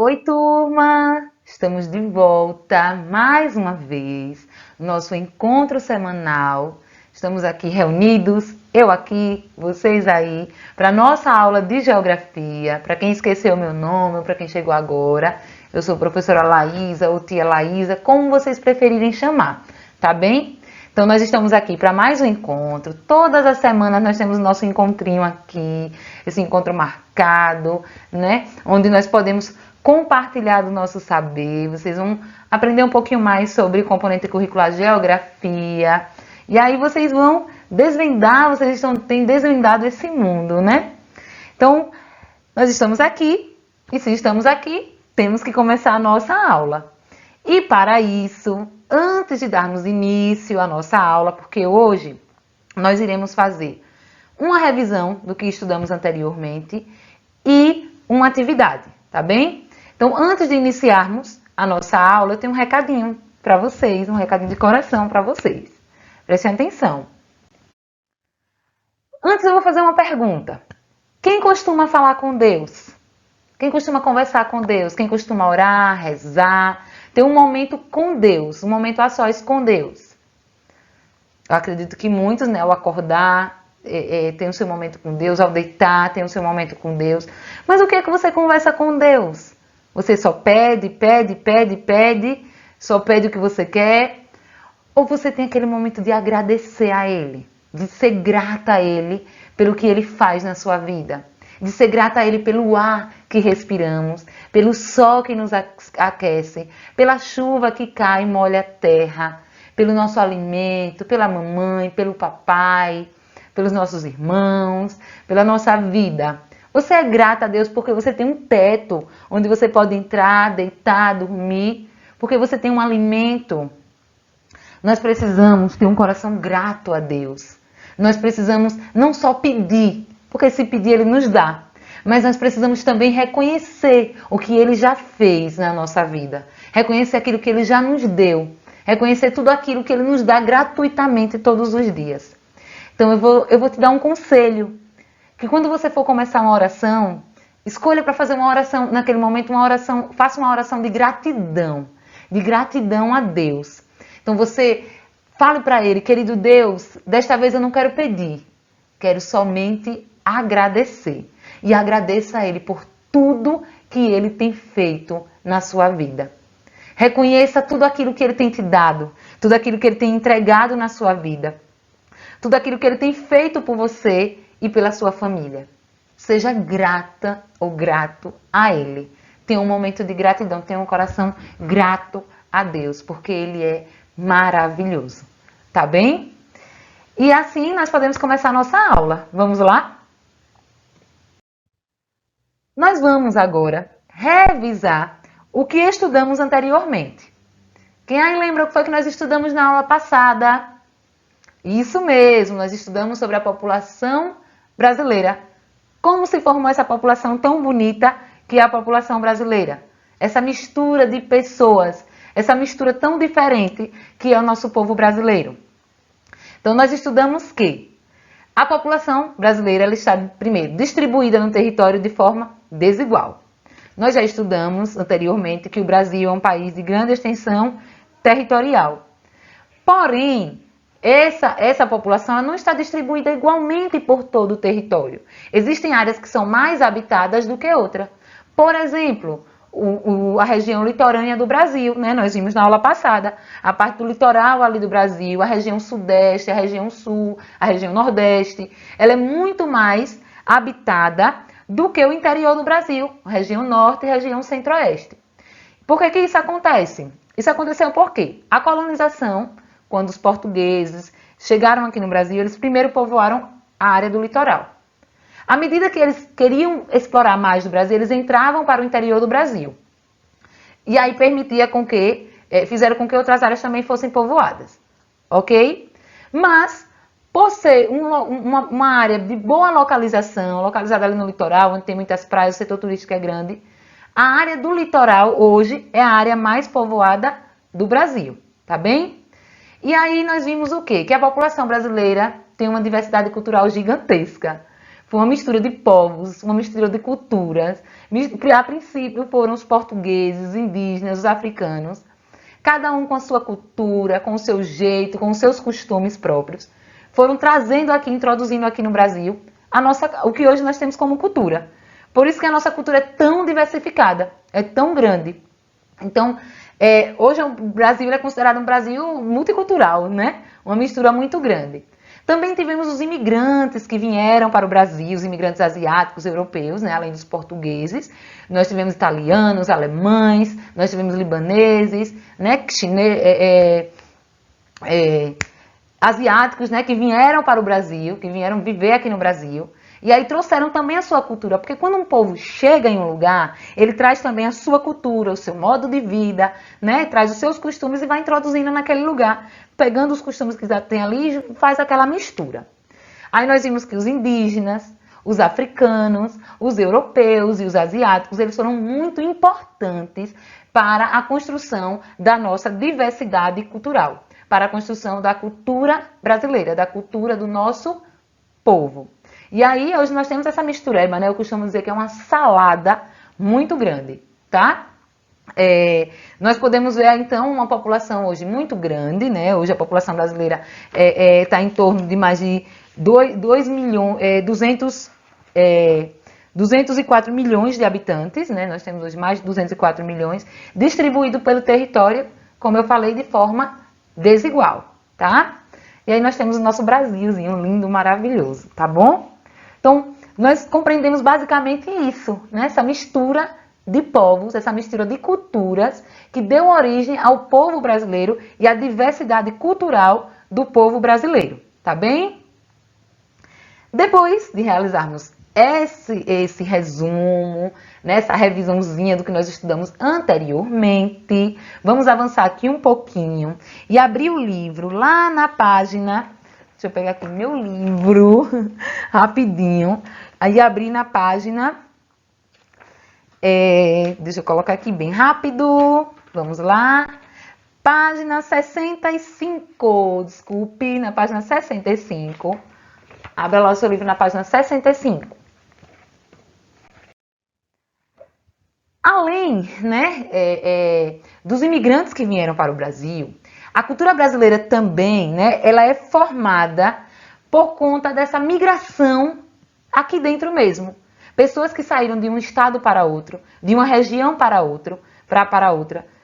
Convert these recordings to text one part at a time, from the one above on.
Oi, turma! Estamos de volta mais uma vez no nosso encontro semanal. Estamos aqui reunidos, eu aqui, vocês aí, para nossa aula de geografia. Para quem esqueceu meu nome ou para quem chegou agora, eu sou a professora Laísa ou tia Laísa, como vocês preferirem chamar, tá bem? Então, nós estamos aqui para mais um encontro. Todas as semanas nós temos nosso encontrinho aqui, esse encontro marcado, né? Onde nós podemos compartilhar do nosso saber. Vocês vão aprender um pouquinho mais sobre o componente curricular Geografia. E aí vocês vão desvendar, têm desvendado esse mundo, né? Então, nós estamos aqui, e se estamos aqui, temos que começar a nossa aula. E para isso, antes de darmos início à nossa aula, porque hoje nós iremos fazer uma revisão do que estudamos anteriormente e uma atividade, tá bem? Então, antes de iniciarmos a nossa aula, eu tenho um recadinho para vocês, um recadinho de coração para vocês. Prestem atenção. Antes eu vou fazer uma pergunta. Quem costuma falar com Deus? Quem costuma conversar com Deus? Quem costuma orar, rezar? Ter um momento com Deus, um momento a sós com Deus. Eu acredito que muitos, né, ao acordar, tem o seu momento com Deus, ao deitar, tem o seu momento com Deus. Mas o que é que você conversa com Deus? Você só pede, só pede o que você quer? Ou você tem aquele momento de agradecer a Ele, de ser grata a Ele pelo que Ele faz na sua vida? De ser grata a Ele pelo ar que respiramos, pelo sol que nos aquece, pela chuva que cai e molha a terra, pelo nosso alimento, pela mamãe, pelo papai, pelos nossos irmãos, pela nossa vida. Você é grata a Deus porque você tem um teto onde você pode entrar, deitar, dormir, porque você tem um alimento. Nós precisamos ter um coração grato a Deus. Nós precisamos não só pedir, porque se pedir Ele nos dá, mas nós precisamos também reconhecer o que Ele já fez na nossa vida. Reconhecer aquilo que Ele já nos deu. Reconhecer tudo aquilo que Ele nos dá gratuitamente todos os dias. Então eu vou te dar um conselho. Que quando você for começar uma oração, escolha para fazer uma oração, naquele momento, faça uma oração de gratidão a Deus. Então você fale para Ele, querido Deus, desta vez eu não quero pedir, quero somente agradecer. E agradeça a Ele por tudo que Ele tem feito na sua vida. Reconheça tudo aquilo que Ele tem te dado, tudo aquilo que Ele tem entregado na sua vida, tudo aquilo que Ele tem feito por você e pela sua família. Seja grata ou grato a Ele. Tenha um momento de gratidão, tenha um coração grato a Deus, porque Ele é maravilhoso. Tá bem? E assim nós podemos começar a nossa aula. Vamos lá? Nós vamos agora revisar o que estudamos anteriormente. Quem aí lembra o que foi que nós estudamos na aula passada? Isso mesmo, nós estudamos sobre a população brasileira. Como se formou essa população tão bonita que é a população brasileira? Essa mistura de pessoas, essa mistura tão diferente que é o nosso povo brasileiro. Então, nós estudamos que a população brasileira ela está, primeiro, distribuída no território de forma desigual. Nós já estudamos anteriormente que o Brasil é um país de grande extensão territorial. Porém, essa população ela não está distribuída igualmente por todo o território. Existem áreas que são mais habitadas do que outras. Por exemplo, a região litorânea do Brasil, né? Nós vimos na aula passada, a parte do litoral ali do Brasil, a região sudeste, a região sul, a região nordeste, ela é muito mais habitada do que o interior do Brasil, a região norte e a região centro-oeste. Por que isso acontece? Isso aconteceu por quê? A colonização, quando os portugueses chegaram aqui no Brasil, eles primeiro povoaram a área do litoral. À medida que eles queriam explorar mais do Brasil, eles entravam para o interior do Brasil. E aí fizeram com que outras áreas também fossem povoadas. Ok? Mas, por ser uma área de boa localização, localizada ali no litoral, onde tem muitas praias, o setor turístico é grande, a área do litoral hoje é a área mais povoada do Brasil. Tá bem? E aí nós vimos o quê? Que a população brasileira tem uma diversidade cultural gigantesca. Foi uma mistura de povos, uma mistura de culturas, A princípio foram os portugueses, os indígenas, os africanos, cada um com a sua cultura, com o seu jeito, com os seus costumes próprios, foram trazendo aqui, introduzindo aqui no Brasil o que hoje nós temos como cultura. Por isso que a nossa cultura é tão diversificada, é tão grande. Então, hoje o Brasil é considerado um Brasil multicultural, né? Uma mistura muito grande. Também tivemos os imigrantes que vieram para o Brasil, os imigrantes asiáticos, europeus, né? Além dos portugueses. Nós tivemos italianos, alemães, nós tivemos libaneses, né? Asiáticos, né? Que vieram para o Brasil, que vieram viver aqui no Brasil. E aí trouxeram também a sua cultura, porque quando um povo chega em um lugar, ele traz também a sua cultura, o seu modo de vida, né? Traz os seus costumes e vai introduzindo naquele lugar, pegando os costumes que já tem ali e faz aquela mistura. Aí nós vimos que os indígenas, os africanos, os europeus e os asiáticos, eles foram muito importantes para a construção da nossa diversidade cultural, para a construção da cultura brasileira, da cultura do nosso povo. E aí, hoje nós temos essa mistureba, né? Eu costumo dizer que é uma salada muito grande, tá? Nós podemos ver, então, uma população hoje muito grande, né? Hoje a população brasileira está em torno de mais de 204 milhões de habitantes, né? Nós temos hoje mais de 204 milhões, distribuído pelo território, como eu falei, de forma desigual, tá? E aí nós temos o nosso Brasilzinho lindo, maravilhoso, tá bom? Então, nós compreendemos basicamente isso, né? Essa mistura de povos, essa mistura de culturas que deu origem ao povo brasileiro e à diversidade cultural do povo brasileiro, tá bem? Depois de realizarmos esse resumo, né, essa revisãozinha do que nós estudamos anteriormente, vamos avançar aqui um pouquinho e abrir o livro lá na página... Deixa eu pegar aqui meu livro, rapidinho. Aí abrir na página... deixa eu colocar aqui bem rápido. Vamos lá. Página 65. Desculpe, na página 65. Abra lá o seu livro na página 65. Além, né, dos imigrantes que vieram para o Brasil, a cultura brasileira também, né, ela é formada por conta dessa migração aqui dentro mesmo. Pessoas que saíram de um estado para outro, de uma região para outra,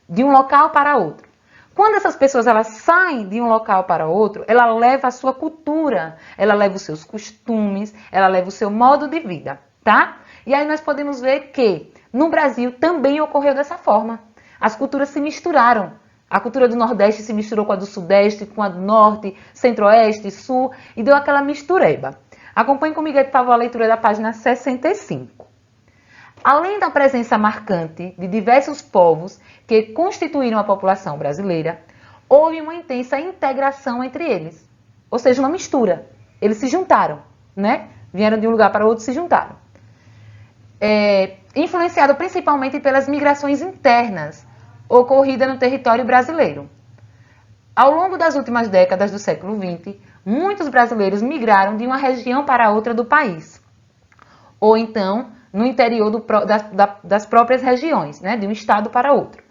de um local para outro. Quando essas pessoas elas saem de um local para outro, ela leva a sua cultura, ela leva os seus costumes, ela leva o seu modo de vida, tá? E aí nós podemos ver que no Brasil também ocorreu dessa forma. As culturas se misturaram. A cultura do Nordeste se misturou com a do Sudeste, com a do Norte, Centro-Oeste, Sul, e deu aquela mistureba. Acompanhe comigo, por favor, a leitura da página 65. Além da presença marcante de diversos povos que constituíram a população brasileira, houve uma intensa integração entre eles. Ou seja, uma mistura. Eles se juntaram, né? Vieram de um lugar para outro e se juntaram. Influenciado principalmente pelas migrações internas ocorridas no território brasileiro. Ao longo das últimas décadas do século XX, muitos brasileiros migraram de uma região para outra do país, ou então no interior das próprias regiões, né, de um estado para outro.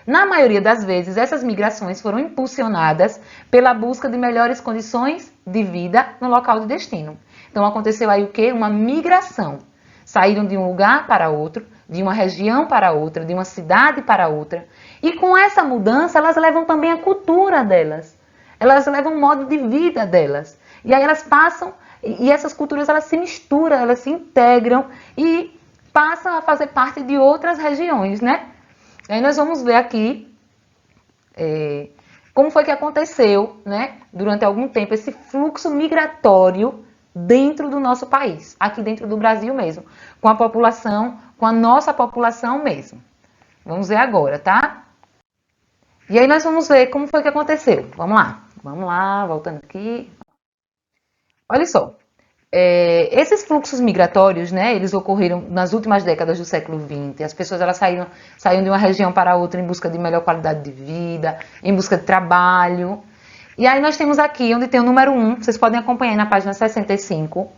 Na maioria das vezes, essas migrações foram impulsionadas pela busca de melhores condições de vida no local de destino. Então aconteceu aí o quê? Uma migração. Saíram de um lugar para outro, de uma região para outra, de uma cidade para outra. E com essa mudança, elas levam também a cultura delas. Elas levam o modo de vida delas. E aí elas passam, e essas culturas elas se misturam, elas se integram e passam a fazer parte de outras regiões, né? E aí nós vamos ver aqui como foi que aconteceu, né, durante algum tempo, esse fluxo migratório dentro do nosso país, aqui dentro do Brasil mesmo, com a população, com a nossa população mesmo. Vamos ver agora, tá? E aí nós vamos ver como foi que aconteceu. Vamos lá, voltando aqui. Olha só, esses fluxos migratórios, né, eles ocorreram nas últimas décadas do século XX. As pessoas elas saíram de uma região para outra em busca de melhor qualidade de vida, em busca de trabalho. E aí nós temos aqui, onde tem o número 1, vocês podem acompanhar na página 65,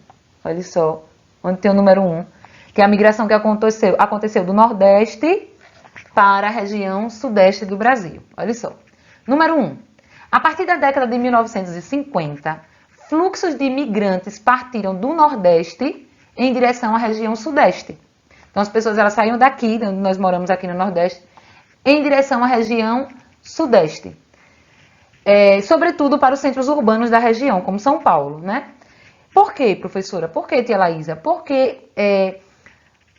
olha só, onde tem o número 1, que é a migração que aconteceu do Nordeste para a região Sudeste do Brasil. Olha só. Número 1. A partir da década de 1950, fluxos de imigrantes partiram do Nordeste em direção à região Sudeste. Então, as pessoas elas saíam daqui, nós moramos aqui no Nordeste, em direção à região Sudeste. Sobretudo para os centros urbanos da região, como São Paulo, né? Por quê, professora? Por quê, tia Laísa? Porque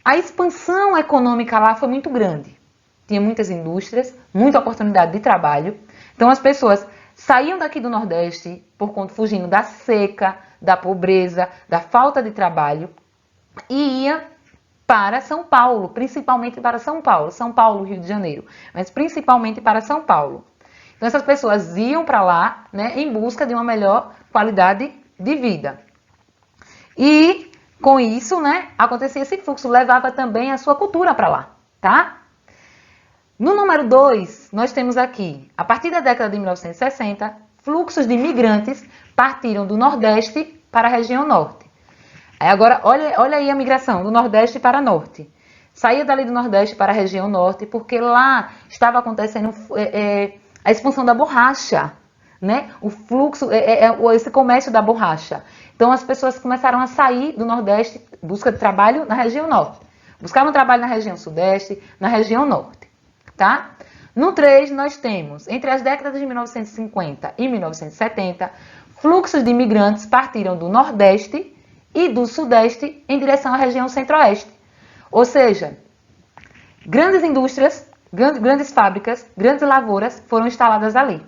a expansão econômica lá foi muito grande. Tinha muitas indústrias, muita oportunidade de trabalho. Então, as pessoas saíam daqui do Nordeste, fugindo da seca, da pobreza, da falta de trabalho, e iam para São Paulo, principalmente para São Paulo, Rio de Janeiro, mas principalmente para São Paulo. Então, essas pessoas iam para lá, né, em busca de uma melhor qualidade de vida. E, com isso, né, acontecia esse fluxo, levava também a sua cultura para lá, tá? No número 2, nós temos aqui, a partir da década de 1960, fluxos de imigrantes partiram do Nordeste para a região Norte. Aí agora, olha aí a migração do Nordeste para Norte. Saía dali do Nordeste para a região Norte, porque lá estava acontecendo a expansão da borracha, né? O fluxo, esse comércio da borracha. Então, as pessoas começaram a sair do Nordeste, busca de trabalho na região Norte. Buscavam trabalho na região Sudeste, na região Norte, tá? No 3, nós temos, entre as décadas de 1950 e 1970, fluxos de imigrantes partiram do Nordeste e do Sudeste em direção à região Centro-Oeste. Ou seja, grandes indústrias, grandes fábricas, grandes lavouras foram instaladas ali.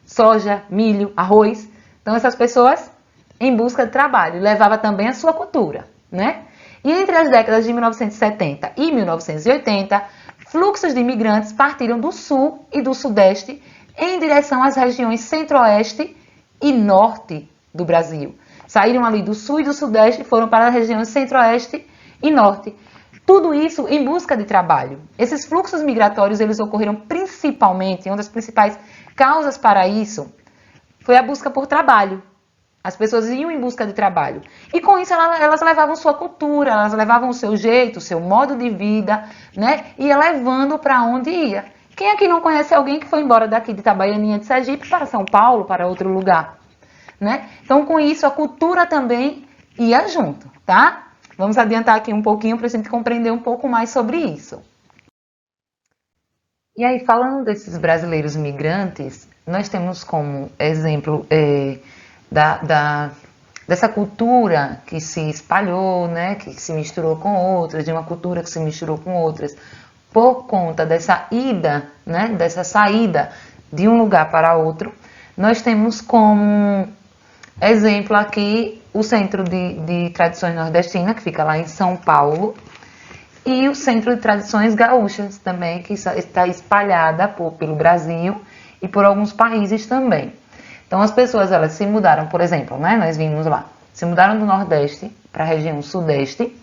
Soja, milho, arroz. Então, essas pessoas em busca de trabalho. Levava também a sua cultura, né? E entre as décadas de 1970 e 1980, fluxos de imigrantes partiram do Sul e do Sudeste em direção às regiões Centro-Oeste e Norte do Brasil. Saíram ali do Sul e do Sudeste e foram para as regiões Centro-Oeste e Norte. Tudo isso em busca de trabalho. Esses fluxos migratórios, eles ocorreram principalmente, uma das principais causas para isso foi a busca por trabalho. As pessoas iam em busca de trabalho. E com isso elas levavam sua cultura, elas levavam o seu jeito, o seu modo de vida, né? Ia levando para onde ia. Quem aqui não conhece alguém que foi embora daqui de Itabaianinha de Sergipe para São Paulo, para outro lugar, né? Então, com isso, a cultura também ia junto, tá? Vamos adiantar aqui um pouquinho para a gente compreender um pouco mais sobre isso. E aí, falando desses brasileiros migrantes, nós temos como exemplo dessa cultura que se espalhou, né, que se misturou com outras, de uma cultura que se misturou com outras, por conta dessa ida, né, dessa saída de um lugar para outro, nós temos como exemplo aqui o Centro de Tradições Nordestinas, que fica lá em São Paulo, e o Centro de Tradições Gaúchas também, que está espalhada pelo Brasil e por alguns países também. Então, as pessoas, elas se mudaram, por exemplo, né? Nós vimos lá, se mudaram do Nordeste para a região Sudeste.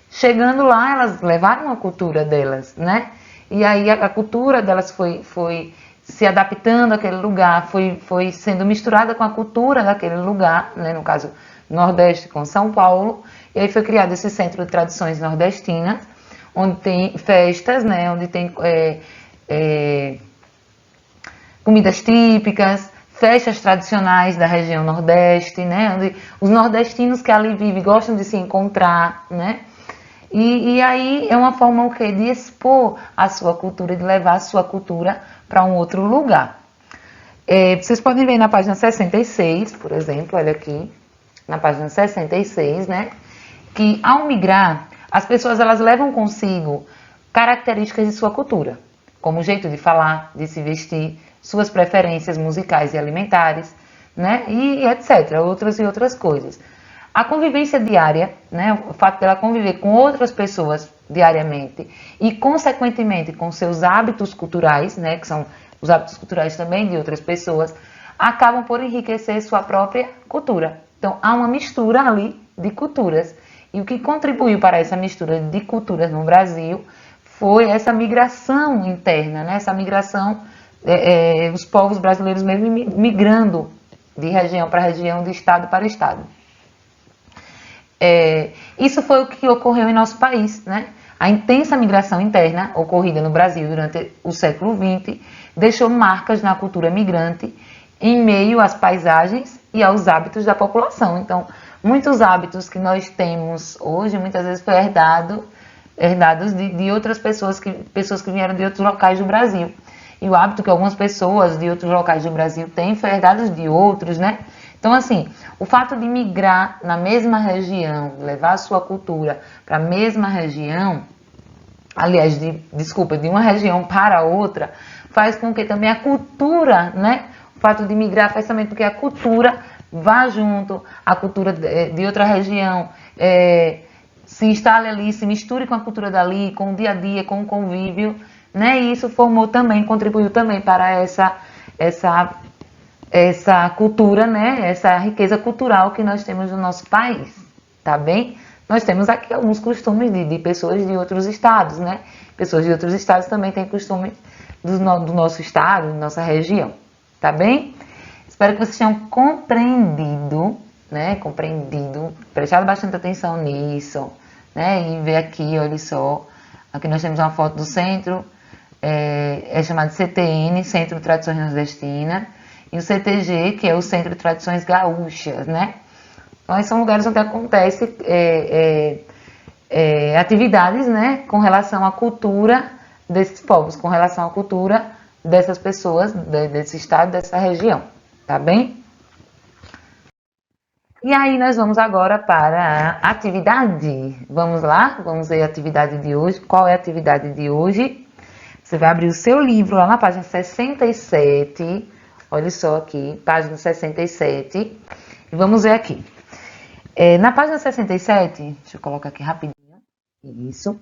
Chegando lá, elas levaram a cultura delas, né? E aí, a cultura delas foi se adaptando àquele lugar, foi sendo misturada com a cultura daquele lugar, né? No caso, Nordeste com São Paulo. E aí foi criado esse Centro de Tradições Nordestinas, onde tem festas, né? Onde tem comidas típicas, festas tradicionais da região Nordeste, né? Onde os nordestinos que ali vivem gostam de se encontrar, né? E aí é uma forma de expor a sua cultura, de levar a sua cultura para um outro lugar. Vocês podem ver na página 66, por exemplo, olha aqui, na página 66, né? Que ao migrar, as pessoas elas levam consigo características de sua cultura, como o jeito de falar, de se vestir, suas preferências musicais e alimentares, né? E etc. Outras coisas. A convivência diária, né? O fato dela conviver com outras pessoas diariamente e, consequentemente, com seus hábitos culturais, né? Que são os hábitos culturais também de outras pessoas, acabam por enriquecer sua própria cultura. Então, há uma mistura ali de culturas. E o que contribuiu para essa mistura de culturas no Brasil foi essa migração interna, né? Essa migração, os povos brasileiros mesmo migrando de região para região, de estado para estado. Isso foi o que ocorreu em nosso país, né? A intensa migração interna ocorrida no Brasil durante o século XX deixou marcas na cultura migrante em meio às paisagens e aos hábitos da população. Então, muitos hábitos que nós temos hoje, muitas vezes foi herdados de outras pessoas que vieram de outros locais do Brasil. E o hábito que algumas pessoas de outros locais do Brasil têm foi herdado de outros, né? Então, assim, o fato de migrar na mesma região, levar a sua cultura para a mesma região, aliás, de uma região para outra, faz com que também a cultura, né? O fato de migrar faz também com que a cultura vá junto, a cultura de outra região se instale ali, se misture com a cultura dali, com o dia a dia, com o convívio, né? E isso contribuiu também para essa cultura, né? Essa riqueza cultural que nós temos no nosso país, tá bem? Nós temos aqui alguns costumes de pessoas de outros estados, né? Pessoas de outros estados também têm costumes do nosso estado, da nossa região, tá bem? Espero que vocês tenham compreendido, né? Prestado bastante atenção nisso, né? E ver aqui, olha só, aqui nós temos uma foto do centro, é chamado CTN, Centro de Tradições Nordestinas, e o CTG, que é o Centro de Tradições Gaúchas, né? Então, são lugares onde acontecem atividades, né, com relação à cultura desses povos, com relação à cultura dessas pessoas, desse estado, dessa região, tá bem? E aí nós vamos agora para a atividade. Vamos lá? Vamos ver a atividade de hoje. Qual é a atividade de hoje? Você vai abrir o seu livro lá na página 67. Olha só aqui, página 67. E vamos ver aqui. Na página 67, deixa eu colocar aqui rapidinho. Isso.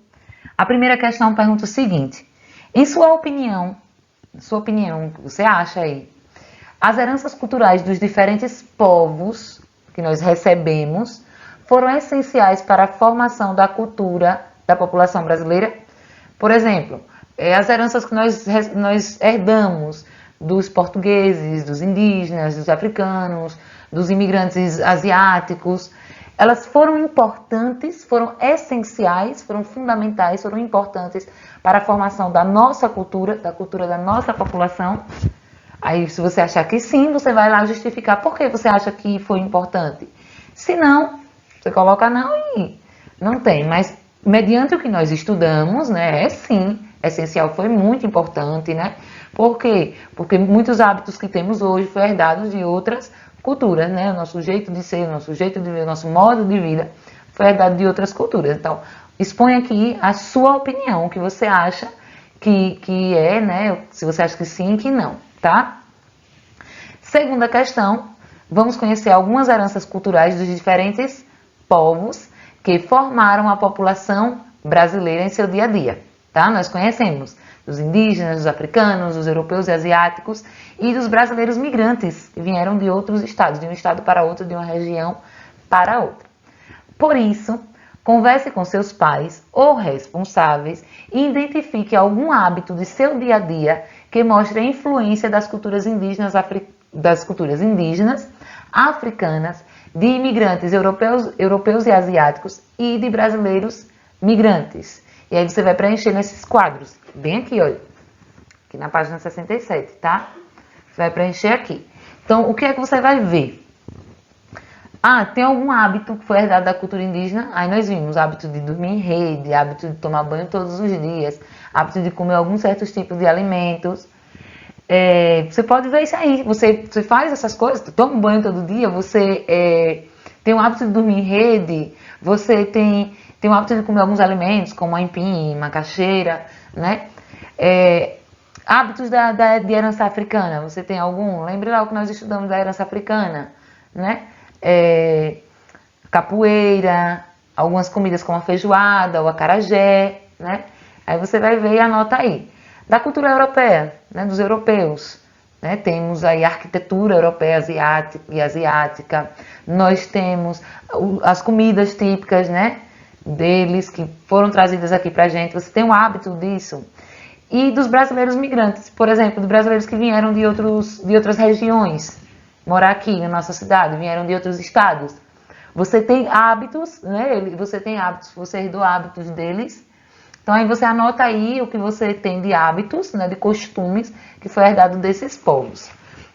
A primeira questão pergunta o seguinte. Em sua opinião, o que você acha aí? As heranças culturais dos diferentes povos que nós recebemos foram essenciais para a formação da cultura da população brasileira? Por exemplo, as heranças que nós herdamos dos portugueses, dos indígenas, dos africanos, dos imigrantes asiáticos, elas foram importantes, foram essenciais, foram fundamentais, foram importantes para a formação da nossa cultura, da cultura da nossa população. Aí, se você achar que sim, você vai lá justificar por que você acha que foi importante. Se não, você coloca não e não tem. Mas, mediante o que nós estudamos, né, sim, essencial, foi muito importante, né? Por quê? Porque muitos hábitos que temos hoje foram herdados de outras culturas, né? O nosso jeito de ser, o nosso jeito de viver, o nosso modo de vida foi herdado de outras culturas. Então, expõe aqui a sua opinião, o que você acha que é, né? Se você acha que sim, que não, tá? Segunda questão, vamos conhecer algumas heranças culturais dos diferentes povos que formaram a população brasileira em seu dia a dia, tá? Nós conhecemos dos indígenas, dos africanos, dos europeus e asiáticos e dos brasileiros migrantes que vieram de outros estados, de um estado para outro, de uma região para outra. Por isso, converse com seus pais ou responsáveis e identifique algum hábito de seu dia a dia que mostre a influência das culturas indígenas, africanas, de imigrantes europeus e asiáticos e de brasileiros migrantes. E aí você vai preencher nesses quadros, bem aqui, olha, aqui na página 67, tá? Você vai preencher aqui. Então, o que é que você vai ver? Ah, tem algum hábito que foi herdado da cultura indígena? Aí nós vimos hábito de dormir em rede, hábito de tomar banho todos os dias, hábito de comer alguns certos tipos de alimentos. Você pode ver isso aí, você faz essas coisas, toma um banho todo dia, você tem o hábito de dormir em rede, você tem o hábito de comer alguns alimentos, como aipim, macaxeira, né? Hábitos de herança africana, você tem algum? Lembre lá o que nós estudamos da herança africana, né? Capoeira, algumas comidas como a feijoada, o acarajé, né? Aí você vai ver e anota aí. Da cultura europeia, né, dos europeus, né, temos aí a arquitetura europeia e asiática, nós temos as comidas típicas, né, deles que foram trazidas aqui pra gente, você tem um hábito disso. E dos brasileiros migrantes, por exemplo, dos brasileiros que vieram de outras regiões, morar aqui na nossa cidade, vieram de outros estados. Você tem hábitos, né? Você tem hábitos, você herdou hábitos deles. Então aí você anota aí o que você tem de hábitos, né, de costumes que foi herdado desses povos.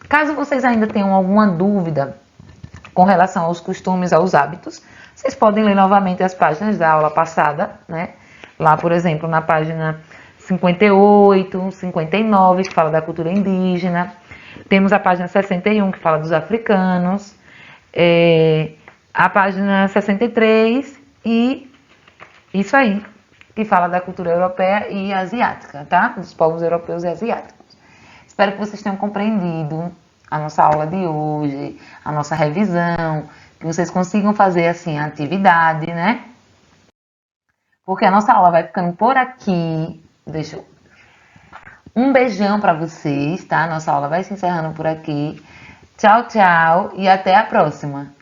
Caso vocês ainda tenham alguma dúvida com relação aos costumes, aos hábitos, vocês podem ler novamente as páginas da aula passada, né? Lá, por exemplo, na página 58, 59, que fala da cultura indígena. Temos a página 61, que fala dos africanos. A página 63 e isso aí, que fala da cultura europeia e asiática, tá? Dos povos europeus e asiáticos. Espero que vocês tenham compreendido a nossa aula de hoje, a nossa revisão, que vocês consigam fazer assim a atividade, né? Porque a nossa aula vai ficando por aqui. Deixa eu... Um beijão para vocês, tá? Nossa aula vai se encerrando por aqui. Tchau, tchau e até a próxima.